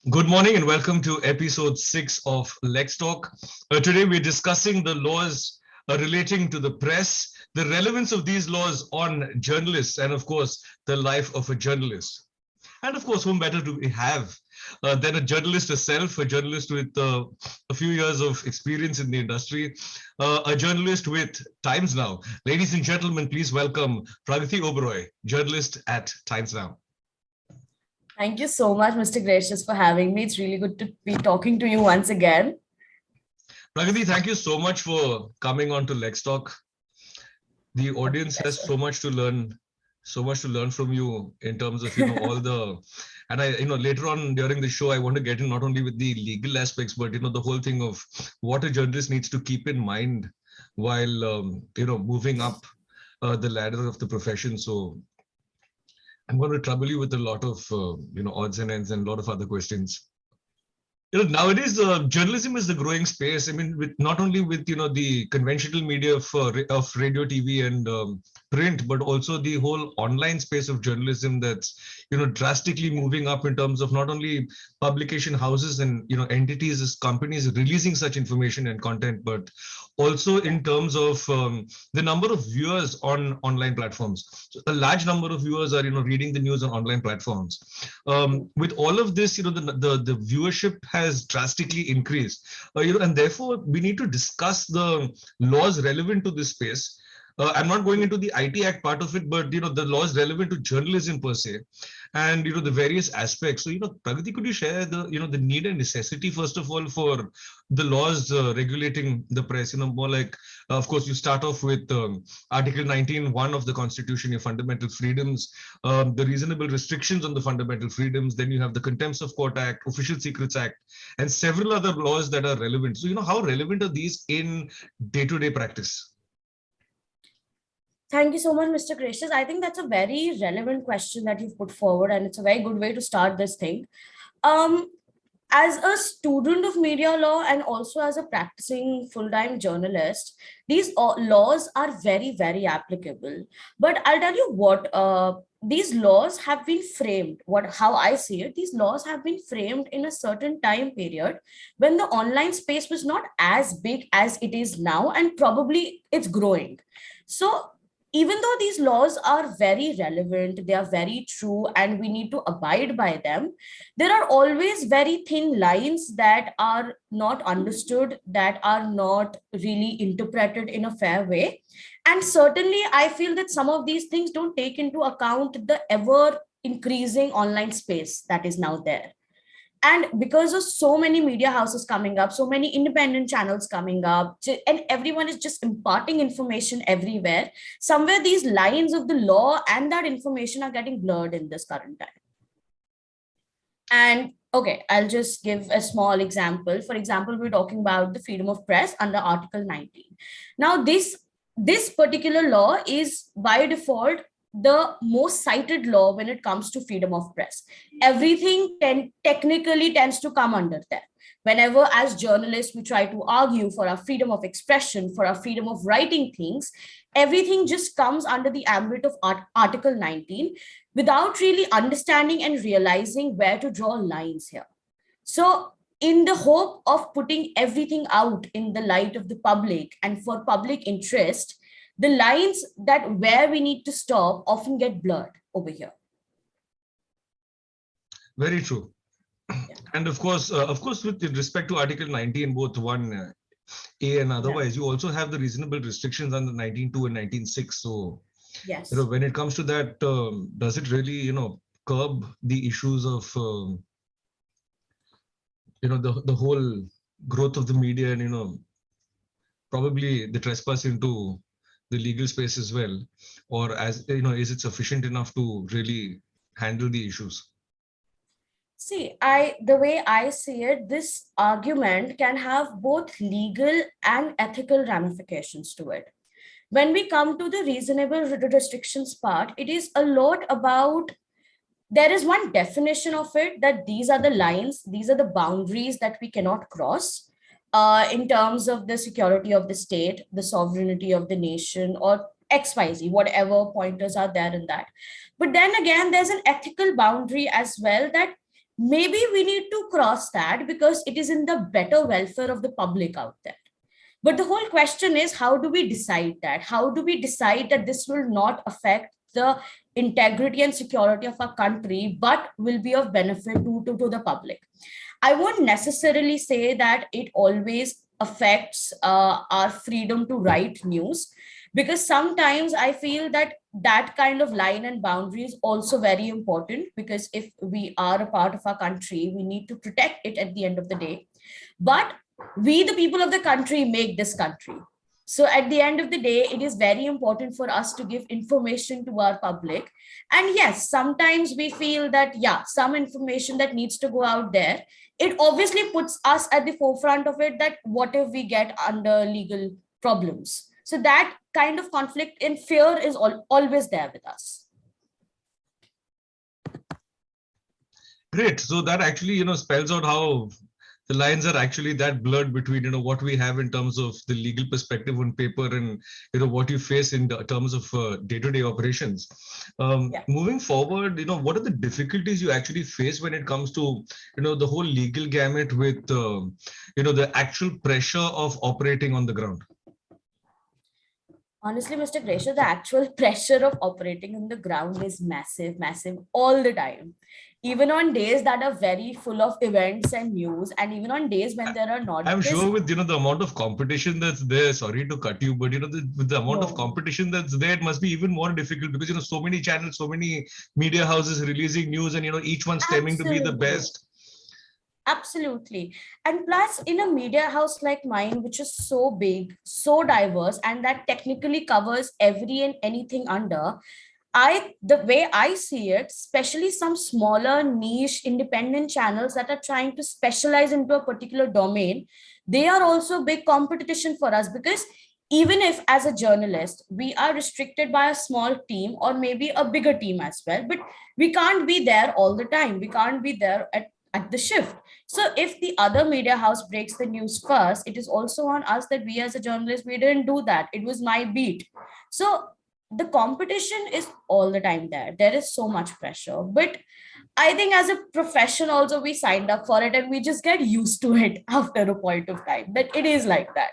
Good morning and welcome to episode 6 of Lextalk. Today we're discussing the laws relating to the press, the relevance of these laws on journalists, and of course, the life of a journalist. And of course, whom better to have than a journalist herself, a journalist with a few years of experience in the industry, a journalist with Times Now. Ladies and gentlemen, please welcome Pragati Oberoi, journalist at Times Now. Thank you so much, Mr. Gracious, for having me. It's really good to be talking to you once again. Pragati, thank you so much for coming on to Lex Talk. The audience has so much to learn from you in terms of all the, and I later on during the show I want to get in not only with the legal aspects but the whole thing of what a journalist needs to keep in mind while moving up the ladder of the profession. So I'm going to trouble you with a lot of odds and ends and a lot of other questions. Nowadays journalism is the growing space. I mean, with not only with the conventional media of radio, TV, and print, but also the whole online space of journalism that's drastically moving up in terms of not only publication houses and entities as companies releasing such information and content, but also in terms of the number of viewers on online platforms. So a large number of viewers are reading the news on online platforms. With all of this, the viewership has drastically increased, and therefore we need to discuss the laws relevant to this space. I'm not going into the IT Act part of it, but the laws relevant to journalism per se, and the various aspects. So Pragati, could you share the need and necessity first of all for the laws regulating the press? More like, of course, you start off with Article 19(1) of the Constitution, your fundamental freedoms, the reasonable restrictions on the fundamental freedoms. Then you have the Contempts of Court Act, Official Secrets Act, and several other laws that are relevant. So how relevant are these in day-to-day practice? Thank you so much, Mr. Gracious. I think that's a very relevant question that you've put forward, and it's a very good way to start this thing. Um, as a student of media law and also as a practicing full-time journalist, these laws are very, very applicable. But I'll tell you what, these laws have been framed, how I see it, these laws have been framed in a certain time period when the online space was not as big as it is now, and probably it's growing. So even though these laws are very relevant, they are very true, and we need to abide by them, there are always very thin lines that are not understood, that are not really interpreted in a fair way. And certainly, I feel that some of these things don't take into account the ever increasing online space that is now there. And because of so many media houses coming up, so many independent channels coming up, and everyone is just imparting information everywhere, somewhere these lines of the law and that information are getting blurred in this current time. And okay, I'll just give a small example. For example, we're talking about the freedom of press under Article 19. Now this particular law is by default the most cited law when it comes to freedom of press. Everything technically tends to come under that. Whenever, as journalists, we try to argue for our freedom of expression, for our freedom of writing things, everything just comes under the ambit of Article 19 without really understanding and realizing where to draw lines here. So, in the hope of putting everything out in the light of the public and for public interest, the lines that where we need to stop often get blurred over here. Very true. Yeah. And of course, with respect to Article 19, both 1A and otherwise, you also have the reasonable restrictions under 19.2 and 19.6. So, yes, when it comes to that, does it really, curb the issues of, the whole growth of the media and, probably the trespass into the legal space as well, or as is it sufficient enough to really handle the issues? See, the way I see it, this argument can have both legal and ethical ramifications to it. When we come to the reasonable restrictions part, it is a lot about, there is one definition of it, that these are the lines, these are the boundaries that we cannot cross in terms of the security of the state, the sovereignty of the nation, or XYZ, whatever pointers are there in that. But then again, there's an ethical boundary as well, that maybe we need to cross that because it is in the better welfare of the public out there. But the whole question is, how do we decide that? How do we decide that this will not affect the integrity and security of our country, but will be of benefit to the public? I won't necessarily say that it always affects our freedom to write news, because sometimes I feel that that kind of line and boundary is also very important, because if we are a part of our country, we need to protect it at the end of the day. But we, the people of the country, make this country. So at the end of the day, it is very important for us to give information to our public. And yes, sometimes we feel that, yeah, some information that needs to go out there, it obviously puts us at the forefront of it, that what if we get under legal problems? So that kind of conflict and fear is always there with us. Great. So that actually, spells out how the lines are actually that blurred between, what we have in terms of the legal perspective on paper and, what you face in terms of day-to-day operations. Yeah. Moving forward, what are the difficulties you actually face when it comes to, the whole legal gamut with, the actual pressure of operating on the ground? Honestly, Mr. Gresha, the actual pressure of operating on the ground is massive, massive all the time. Even on days that are very full of events and news, and even on days when there are not, I'm because sure with the amount of competition that's there, sorry to cut you, but with the amount of no, competition that's there, it must be even more difficult because so many channels, so many media houses releasing news, and each one stemming to be the absolutely. best. Absolutely. And plus, in a media house like mine, which is so big, so diverse, and that technically covers every and anything under, the way I see it, especially some smaller niche independent channels that are trying to specialize into a particular domain, they are also big competition for us, because even if as a journalist we are restricted by a small team or maybe a bigger team as well, but we can't be there all the time. We can't be there at the shift. So if the other media house breaks the news first, it is also on us that we as a journalist, we didn't do that. It was my beat. So the competition is all the time there. There is so much pressure. But I think as a profession also, we signed up for it and we just get used to it after a point of time, that it is like that.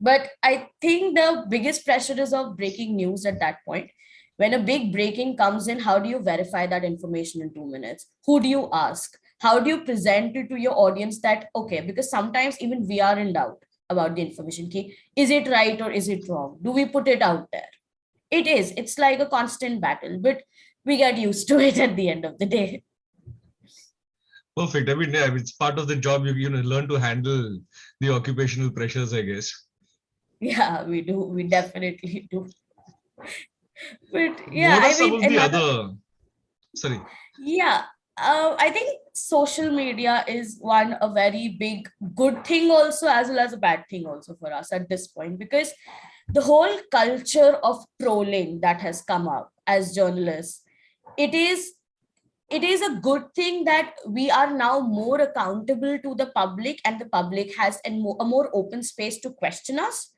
But I think the biggest pressure is of breaking news at that point. When a big breaking comes in, how do you verify that information in 2 minutes? Who do you ask? How do you present it to your audience that, okay, because sometimes even we are in doubt about the information. Key, is it right or is it wrong? Do we put it out there? It is. It's like a constant battle, but we get used to it at the end of the day. Perfect. I mean, yeah, it's part of the job. You learn to handle the occupational pressures, I guess. Yeah, we do. We definitely do. But yeah, What are I some mean, of the another, other? Sorry. yeah, I think social media is one a very big good thing also, as well as a bad thing also for us at this point, because the whole culture of trolling that has come up as journalists, it is it is a good thing that we are now more accountable to the public, and the public has a more open space to question us.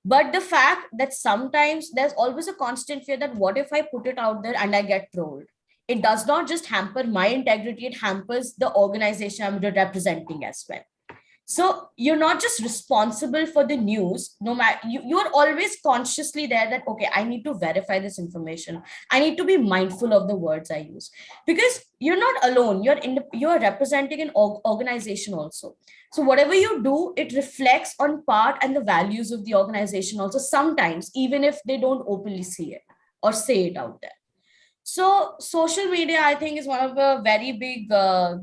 But the fact that sometimes there's always a constant fear that what if I put it out there and I get trolled? It does not just hamper my integrity, it hampers the organization I'm representing as well. So you're not just responsible for the news. No matter, you're always consciously there that, okay, I need to verify this information. I need to be mindful of the words I use, because you're not alone. You're representing an organization also. So whatever you do, it reflects on part and the values of the organization also, sometimes even if they don't openly see it or say it out there. So social media, I think, is one of a very big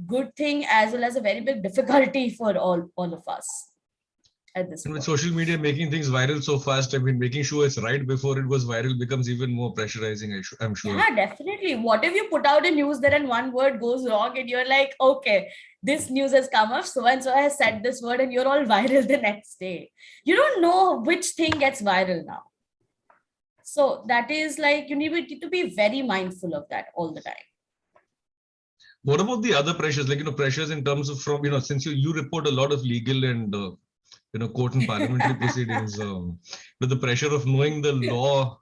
good thing, as well as a very big difficulty for all of us at this And with point. social media making things viral so fast, I mean, making sure it's right before it goes viral becomes even more pressurizing, I'm sure. Yeah, definitely. What if you put out a news there and one word goes wrong and you're like, okay, this news has come up, so and so has said this word, and you're all viral the next day. You don't know which thing gets viral now. So that is like, you need to be very mindful of that all the time. What about the other pressures, like, pressures in terms of from, since you report a lot of legal and, court and parliamentary proceedings, but the pressure of knowing the law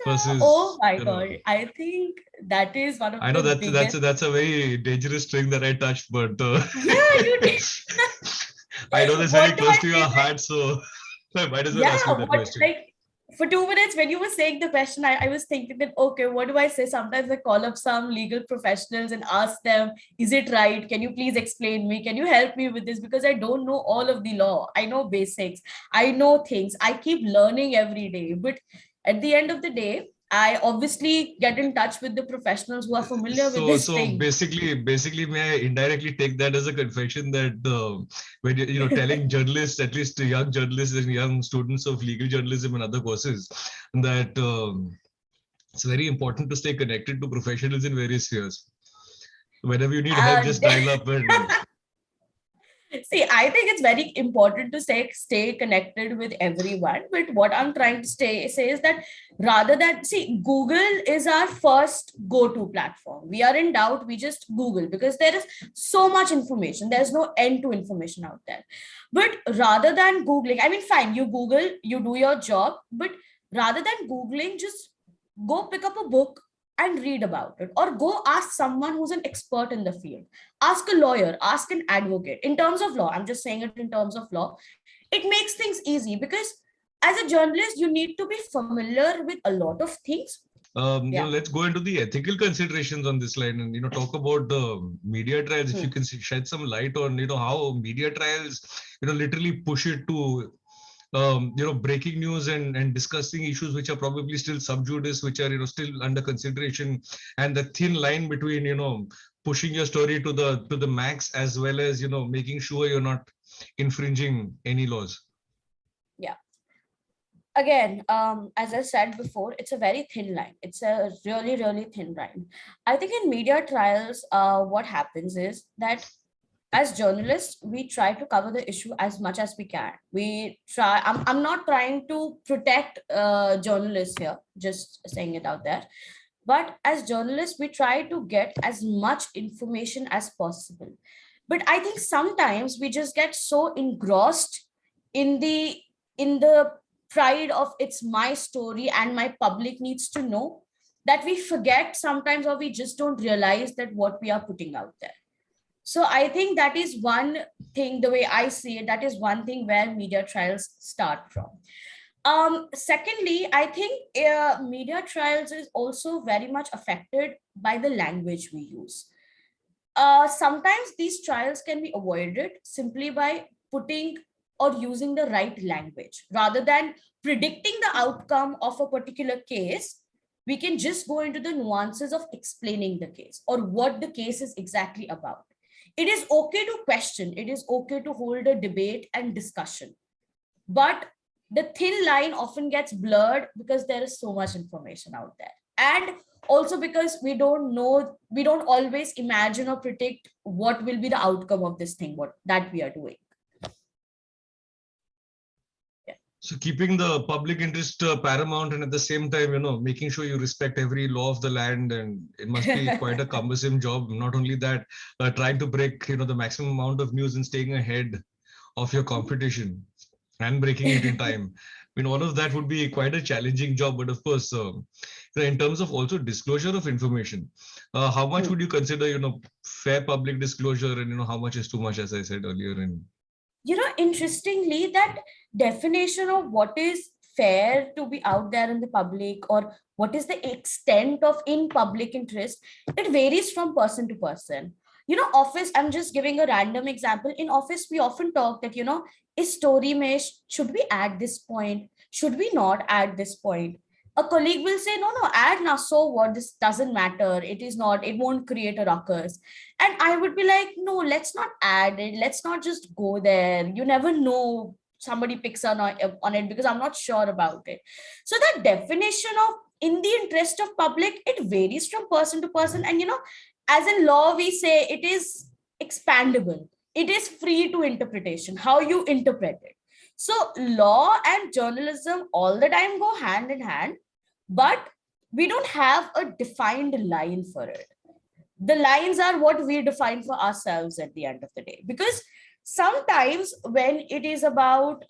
Oh versus, my God. I think that is one I of know the that's biggest. that's a very dangerous string that I touched, but Yeah, you did. I know this very What do close I to say your that? heart, so I might as well Yeah, ask you that what question. like for 2 minutes when you were saying the question, I was thinking that okay, what do I say? Sometimes I call up some legal professionals and ask them, is it right? Can you please explain me? Can you help me with this? Because I don't know all of the law. I know basics. I know things. I keep learning every day. But at the end of the day, I obviously get in touch with the professionals who are familiar with So this so thing. basically, may I indirectly take that as a confession that when you telling journalists, at least young journalists and young students of legal journalism and other courses, that it's very important to stay connected to professionals in various spheres. Whenever you need help, Uh, just dial up and See, I think it's very important to stay connected with everyone. But what I'm trying to say is that rather than see, Google is our first go-to platform. We are in doubt, we just Google because there is so much information. There's no end to information out there. But rather than Googling, I mean, fine, you Google, you do your job, but rather than Googling, just go pick up a book and read about it, or go ask someone who's an expert in the field. Ask a lawyer, ask an advocate. In terms of law, I'm just saying it in terms of law, it makes things easy because as a journalist you need to be familiar with a lot of things. Yeah. let's go into the ethical considerations on this line and talk about the media trials. If you Hmm. can shed some light on how media trials literally push it to breaking news and discussing issues which are probably still sub judice, which are still under consideration, and the thin line between pushing your story to the max, as well as making sure you're not infringing any laws. Yeah. Again, as I said before, it's a very thin line. It's a really, really thin line. I think in media trials, what happens is that as journalists, we try to cover the issue as much as we can. We try, I'm not trying to protect journalists here, just saying it out there. But as journalists, we try to get as much information as possible. But I think sometimes we just get so engrossed in the pride of it's my story and my public needs to know, that we forget sometimes, or we just don't realize that what we are putting out there. So I think that is one thing, the way I see it, that is one thing where media trials start from. Secondly, I think media trials is also very much affected by the language we use. Sometimes these trials can be avoided simply by putting or using the right language. Rather than predicting the outcome of a particular case, we can just go into the nuances of explaining the case or what the case is exactly about. It is okay to question, it is okay to hold a debate and discussion, but the thin line often gets blurred because there is so much information out there, and also because we don't know, we don't always imagine or predict what will be the outcome of this thing what that we are doing. Yeah. So keeping the public interest paramount, and at the same time, making sure you respect every law of the land, and it must be quite a cumbersome job. Not only that, trying to break, the maximum amount of news and staying ahead of your competition and breaking it in time. I mean, all of that would be quite a challenging job. But of course, in terms of also disclosure of information, how much Hmm. would you consider, fair public disclosure, and how much is too much, as I said earlier? And Interestingly, that definition of what is fair to be out there in the public, or what is the extent of in public interest, it varies from person to person. Office, I'm just giving a random example. In office, we often talk that, is story mesh, should we add this point, should we not add this point? A colleague will say, no, no, add now, so what, this doesn't matter, it is not, it won't create a ruckus. And I would be like, no, let's not add it, let's not just go there, you never know, somebody picks on it, because I'm not sure about it. So that definition of in the interest of public, it varies from person to person. And as in law we say it is expandable, it is free to interpretation, how you interpret it. So law and journalism all the time go hand in hand, but we don't have a defined line for it. The lines are what we define for ourselves at the end of the day, because sometimes when it is about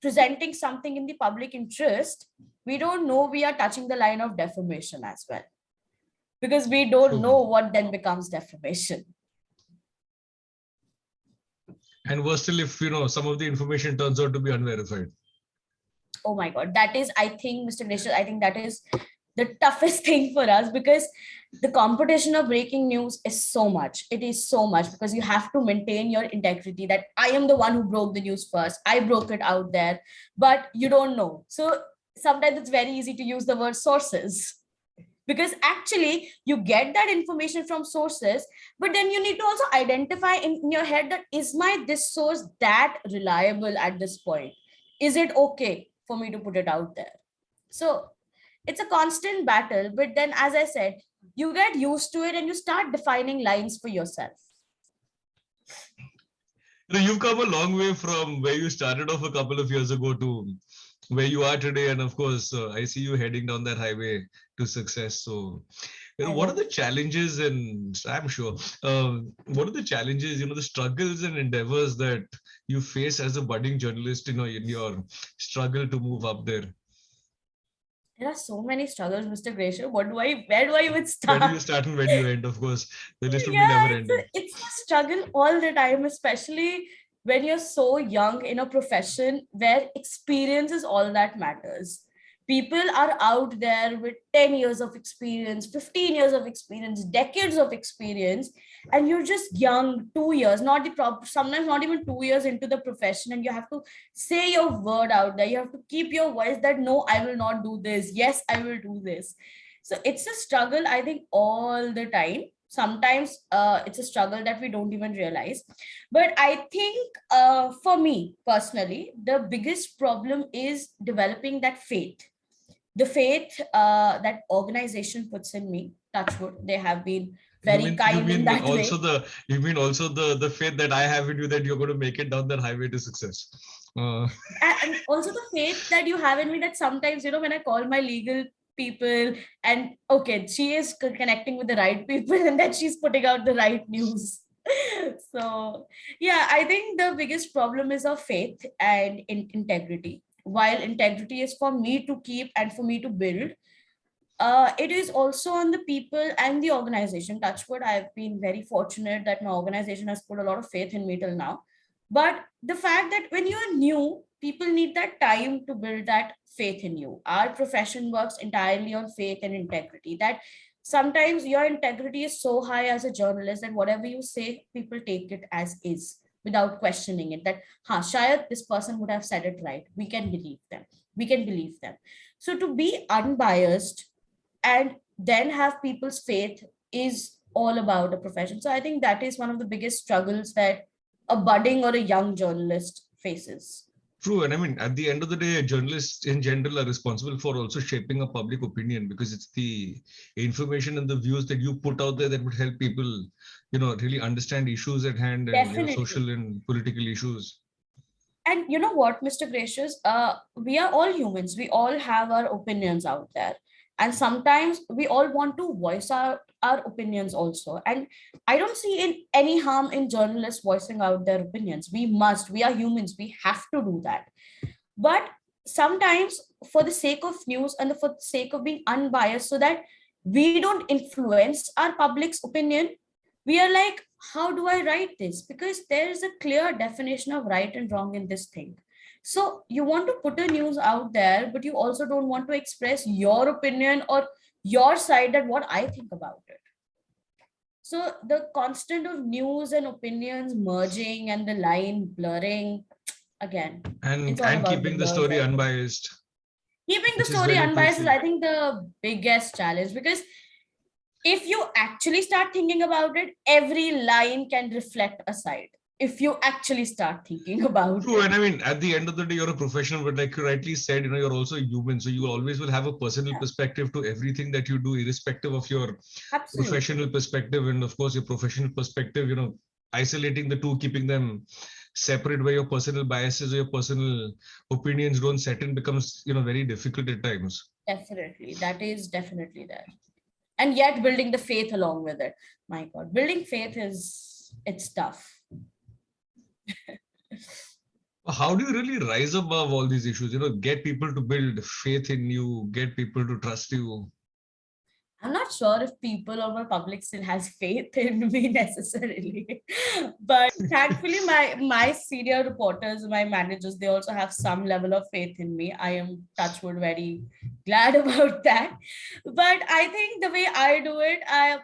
presenting something in the public interest, we don't know we are touching the line of defamation as well, because we don't know what then becomes defamation. And worse still, if some of the information turns out to be unverified. Oh my God, that is, I think, Mr. Gracious, I think that is the toughest thing for us, because the competition of breaking news is so much. It is so much, because you have to maintain your integrity that I am the one who broke the news first. I broke it out there, but you don't know. So sometimes it's very easy to use the word sources, because actually you get that information from sources, but then you need to also identify in your head that is my this source that reliable at this point? Is it okay for me to put it out there? So it's a constant battle, but then, as I said, you get used to it and you start defining lines for yourself. You've come a long way from where you started off a couple of years ago to where you are today, and of course I see you heading down that highway to success. So what are the challenges, and I'm sure what are the challenges, the struggles and endeavors that you face as a budding journalist, in your struggle to move up there? There are so many struggles, Mr. Gracious. Where do I even start? Where do you start and where do you end? Of course, the list will be Yeah, never ending. it's a struggle all the time, especially when you're so young in a profession where experience is all that matters. People are out there with 10 years of experience, 15 years of experience, decades of experience, and you're just young, 2 years, not the sometimes not even 2 years into the profession, and you have to say your word out there. You have to keep your voice that no, I will not do this. Yes, I will do this. So it's a struggle, I think, all the time. Sometimes it's a struggle that we don't even realize. But I think for me personally, the biggest problem is developing that faith. The faith that organization puts in me, touch wood, they have been very kind in that way. You mean also the faith that I have in you that you're going to make it down that highway to success? And also the faith that you have in me, that sometimes, when I call my legal people and okay, she is connecting with the right people and that she's putting out the right news. So yeah, I think the biggest problem is of faith and integrity. While integrity is for me to keep and for me to build, it is also on the people and the organization. Touchwood, I've been very fortunate that my organization has put a lot of faith in me till now. But the fact that when you're new, people need that time to build that faith in you. Our profession works entirely on faith and integrity. That sometimes your integrity is so high as a journalist that whatever you say, people take it as is without questioning it. That, shayad this person would have said it right. We can believe them. We can believe them. So to be unbiased and then have people's faith is all about a profession. So I think that is one of the biggest struggles that a budding or a young journalist faces. True. And I mean, at the end of the day, journalists in general are responsible for also shaping a public opinion, because it's the information and the views that you put out there that would help people, really understand issues at hand and Definitely. social and political issues. And you know what, Mr. Gracious, we are all humans. We all have our opinions out there. And sometimes we all want to voice our opinions also. And I don't see any harm in journalists voicing out their opinions. We are humans. We have to do that. But sometimes for the sake of news and for the sake of being unbiased, so that we don't influence our public's opinion, we are like, how do I write this? Because there is a clear definition of right and wrong in this thing. So you want to put a news out there, but you also don't want to express your opinion or your side, that what I think about it. So the constant of news and opinions merging and the line blurring, again, and keeping the story unbiased. Keeping the story unbiased is, I think, the biggest challenge, because if you actually start thinking about it, every line can reflect a side. If you actually start thinking about True, it. and I mean, at the end of the day, you're a professional, but like you rightly said, you're also a human. So you always will have a personal perspective to everything that you do, irrespective of your professional perspective. And of course, your professional perspective, isolating the two, keeping them separate, where your personal biases or your personal opinions don't set in, becomes, very difficult at times. Definitely. That is definitely there. And yet building the faith along with it. My God, building faith it's tough. How do you really rise above all these issues? Get people to build faith in you, get people to trust you. I'm not sure if people or my public still has faith in me necessarily, but thankfully my senior reporters, my managers, they also have some level of faith in me. I am touchwood very glad about that. But I think the way I do it, I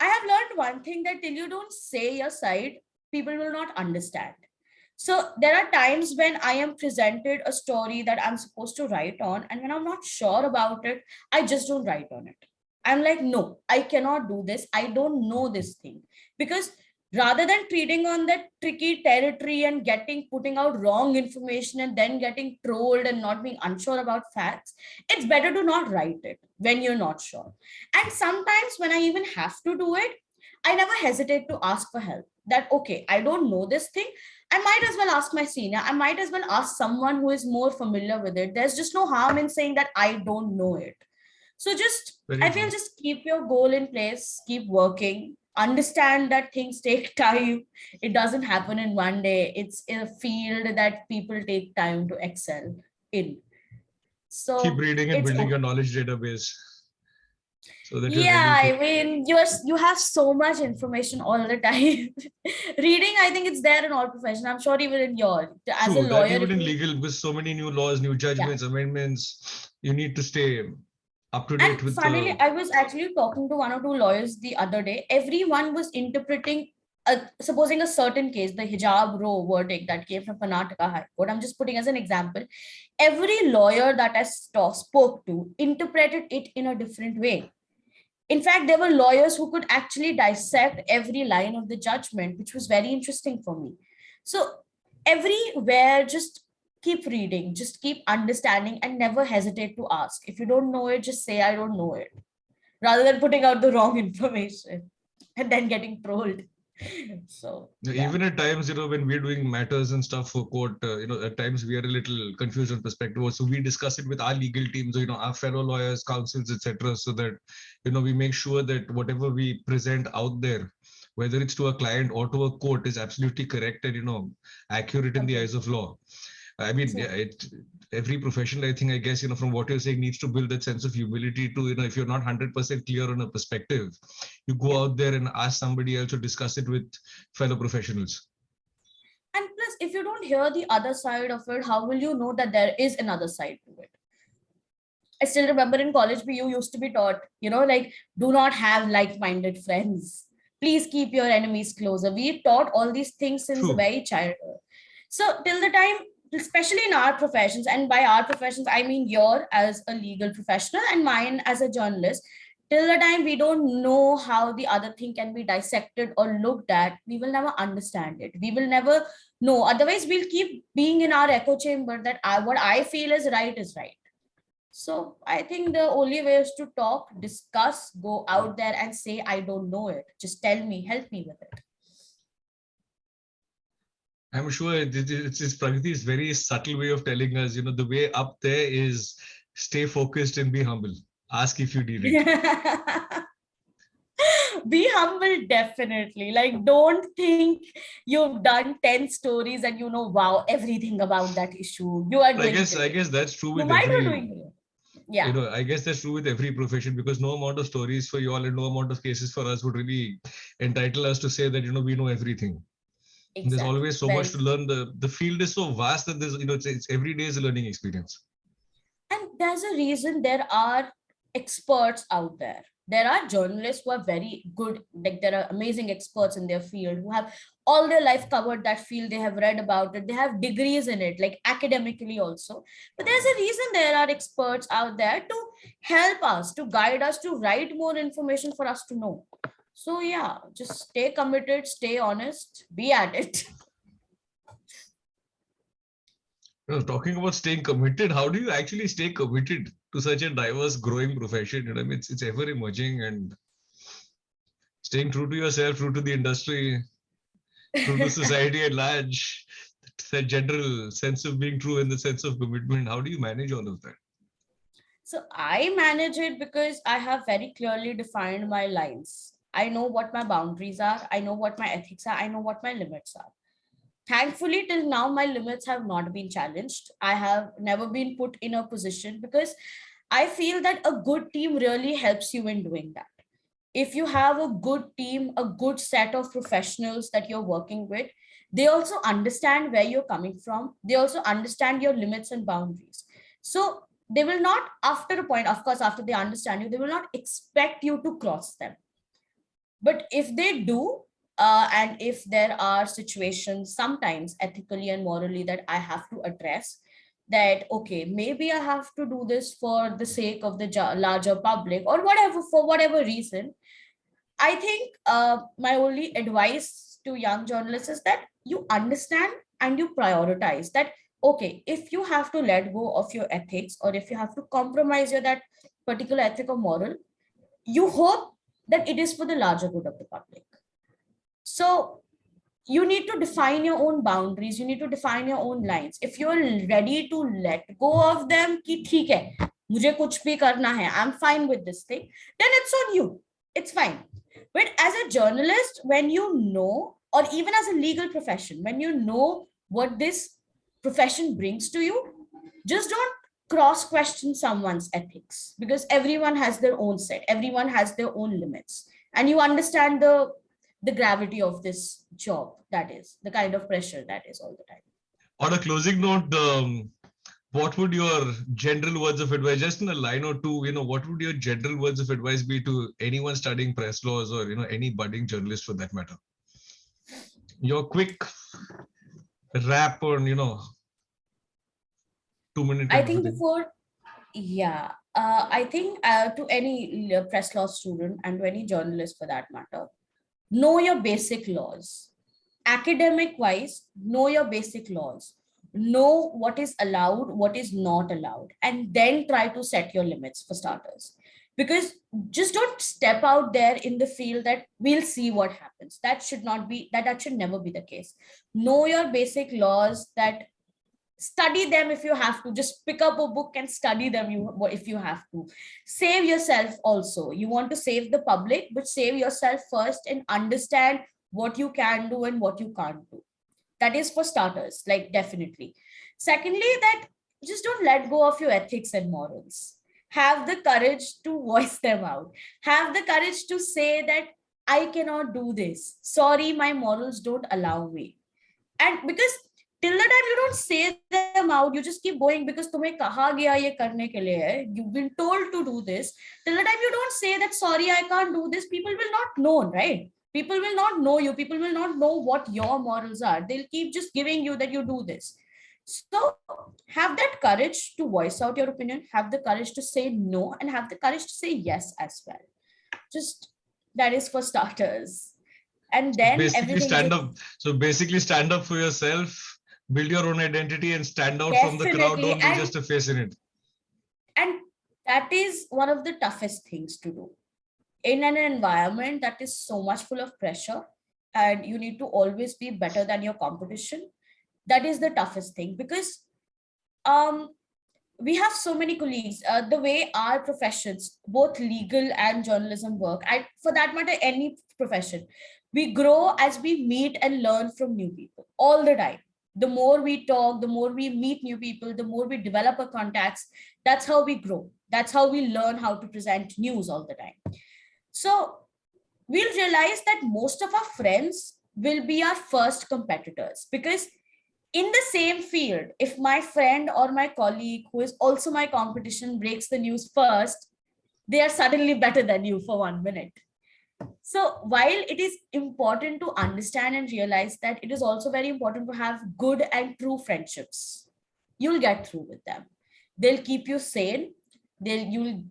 have learned one thing, that till you don't say your side, people will not understand. So there are times when I am presented a story that I'm supposed to write on, and when I'm not sure about it, I just don't write on it. I'm like, no, I cannot do this. I don't know this thing. Because rather than treating on that tricky territory and putting out wrong information and then getting trolled and not being unsure about facts, it's better to not write it when you're not sure. And sometimes when I even have to do it, I never hesitate to ask for help. That, okay, I don't know this thing. I might as well ask my senior. I might as well ask someone who is more familiar with it. There's just no harm in saying that I don't know it. So Very I feel true. just keep your goal in place, keep working, understand that things take time. It doesn't happen in one day. It's in a field that people take time to excel in. Keep So reading and it's building okay. your knowledge database so that you're Yeah, ready to. I mean, you have so much information all the time. Reading, I think it's there in all professions. I'm sure even in your, as a True, that lawyer, even if in you, legal, with so many new laws, new yeah. judgments, amendments, you need to stay up to And date with funnily, the. I was actually talking to one or two lawyers the other day. Everyone was interpreting, supposing a certain case, the hijab row verdict that came from Karnataka High Court. I'm just putting as an example. Every lawyer that I spoke to interpreted it in a different way. In fact, there were lawyers who could actually dissect every line of the judgment, which was very interesting for me. So, everywhere, just keep reading, just keep understanding, and never hesitate to ask. If you don't know it, just say, I don't know it, rather than putting out the wrong information and then getting trolled. So, yeah. Even at times, when we're doing matters and stuff for court, at times we are a little confused on perspective. So we discuss it with our legal teams, or, our fellow lawyers, counsels, etc., so that, we make sure that whatever we present out there, whether it's to a client or to a court, is absolutely correct and, accurate in the eyes of Completely. law. I mean, yeah, True. every profession, I think, I guess, from what you're saying, needs to build that sense of humility to, if you're not 100% clear on a perspective, you go Yeah. out there and ask somebody else or discuss it with fellow professionals. And plus, if you don't hear the other side of it, how will you know that there is another side to it? I still remember in college, we used to be taught, like, do not have like-minded friends. Please keep your enemies closer. We taught all these things since a True. very childhood. So till the time, especially in our professions, and by our professions, I mean your as a legal professional and mine as a journalist, till the time we don't know how the other thing can be dissected or looked at, we will never understand it. We will never know. Otherwise, we'll keep being in our echo chamber that what I feel is right is right. So I think the only way is to talk, discuss, go out there and say, I don't know it. Just tell me, help me with it. I'm sure it's Pragati's very subtle way of telling us, the way up there is stay focused and be humble. Ask if you need it. Be humble, definitely. Like, don't think you've done 10 stories and you know, wow, everything about that issue. You are But I doing guess I great. guess that's true You with might be every doing great. Yeah, I guess that's true with every profession, because no amount of stories for you all and no amount of cases for us would really entitle us to say that we know everything. And there's exactly. always so much Very to true. learn. The field is so vast that there's it's every day is a learning experience. And there's a reason there are experts out there. There are journalists who are very good, like there are amazing experts in their field who have all their life covered that field. They have read about it, they have degrees in it, like academically also. But there's a reason there are experts out there to help us, to guide us, to write more information for us to know. So yeah, just stay committed, stay honest, be at it. Talking about staying committed, how do you actually stay committed to such a diverse, growing profession? I mean, it's ever emerging, and staying true to yourself, true to the industry, true to society at large. That general sense of being true and the sense of commitment. How do you manage all of that? So I manage it because I have very clearly defined my lines. I know what my boundaries are. I know what my ethics are. I know what my limits are. Thankfully, till now, my limits have not been challenged. I have never been put in a position, because I feel that a good team really helps you in doing that. If you have a good team, a good set of professionals that you're working with, they also understand where you're coming from. They also understand your limits and boundaries. So they will not, after a point, of course, after they understand you, they will not expect you to cross them. But if they do, and if there are situations sometimes ethically and morally that I have to address, that okay, maybe I have to do this for the sake of the larger public or whatever, for whatever reason, I think my only advice to young journalists is that you understand and you prioritize that. Okay, if you have to let go of your ethics, or if you have to compromise your that particular ethic or moral, you hope that it is for the larger good of the public. So you need to define your own boundaries, you need to define your own lines. If you're ready to let go of them, ki theek hai, mujhe kuch bhi karna hai, I'm fine with this thing, then it's on you, it's fine. But as a journalist, when you know, or even as a legal profession, when you know what this profession brings to you, just don't cross question someone's ethics, because everyone has their own set, everyone has their own limits, and you understand the gravity of this job, that is the kind of pressure that is all the time. On a closing note, what would your general words of advice, just in a line or two, what would your general words of advice be to anyone studying press laws, or any budding journalist for that matter? Your quick wrap on 2 minute I kind of a think thing. before, yeah, I think to any press law student and to any journalist for that matter, know your basic laws. Academic wise, know your basic laws. Know what is allowed, what is not allowed, and then try to set your limits for starters. Because just don't step out there in the field that we'll see what happens. That should not be, that should never be the case. Know your basic laws, that study them if you have to, just pick up a book and study them if you have to. Save yourself also. You want to save the public, but save yourself first and understand what you can do and what you can't do. That is for starters, like definitely. Secondly, that just don't let go of your ethics and morals. Have the courage to voice them out. Have the courage to say that I cannot do this, sorry, my morals don't allow me. And because till the time you don't say them out, you just keep going because तुम्हें कहा गया ये करने के लिए है, you've been told to do this. Till the time you don't say that sorry, I can't do this, people will not know, right? People will not know you, people will not know what your morals are, they'll keep just giving you that you do this. So have that courage to voice out your opinion, have the courage to say no, and have the courage to say yes as well. Just that is for starters, and then Basically everything stand will up. So basically stand up for yourself, build your own identity, and stand out from the crowd. definitely. Don't be just a face in it. And that is one of the toughest things to do in an environment that is so much full of pressure, and you need to always be better than your competition. That is the toughest thing, because um we have so many colleagues, the way our professions, both legal and journalism work, and for that matter any profession, we grow as we meet and learn from new people all the time. The more we talk, the more we meet new people, the more we develop our contacts, that's how we grow, that's how we learn how to present news all the time. So we'll realize that most of our friends will be our first competitors, because in the same field, if my friend or my colleague who is also my competition breaks the news first, they are suddenly better than you for 1 minute. So while it is important to understand and realize that, it is also very important to have good and true friendships. You'll get through with them, they'll keep you sane, you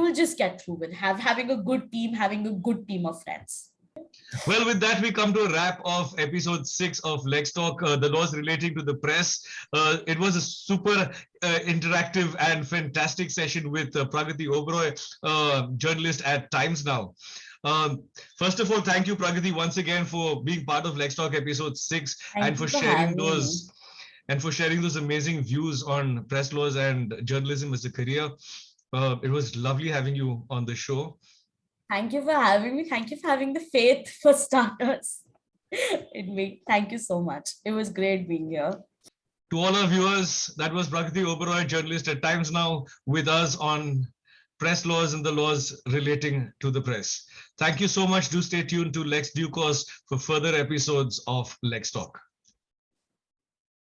will just get through with having a good team, having a good team of friends. Well, with that, we come to a wrap of episode 6 of Lextalk, the laws relating to the press. It was a super interactive and fantastic session with Pragati Oberoi, journalist at Times Now. First of all, thank you, Pragati, once again for being part of Lextalk episode 6 Thank and you for for sharing having me. those amazing views on press laws and journalism as a career. It was lovely having you on the show. Thank you for having me. Thank you for having the faith for starters. Thank you so much. It was great being here. To all our viewers, that was Prakriti Oberoi, journalist at Times Now, with us on press laws and the laws relating to the press. Thank you so much. Do stay tuned to Lex Due Course for further episodes of Lex Talk.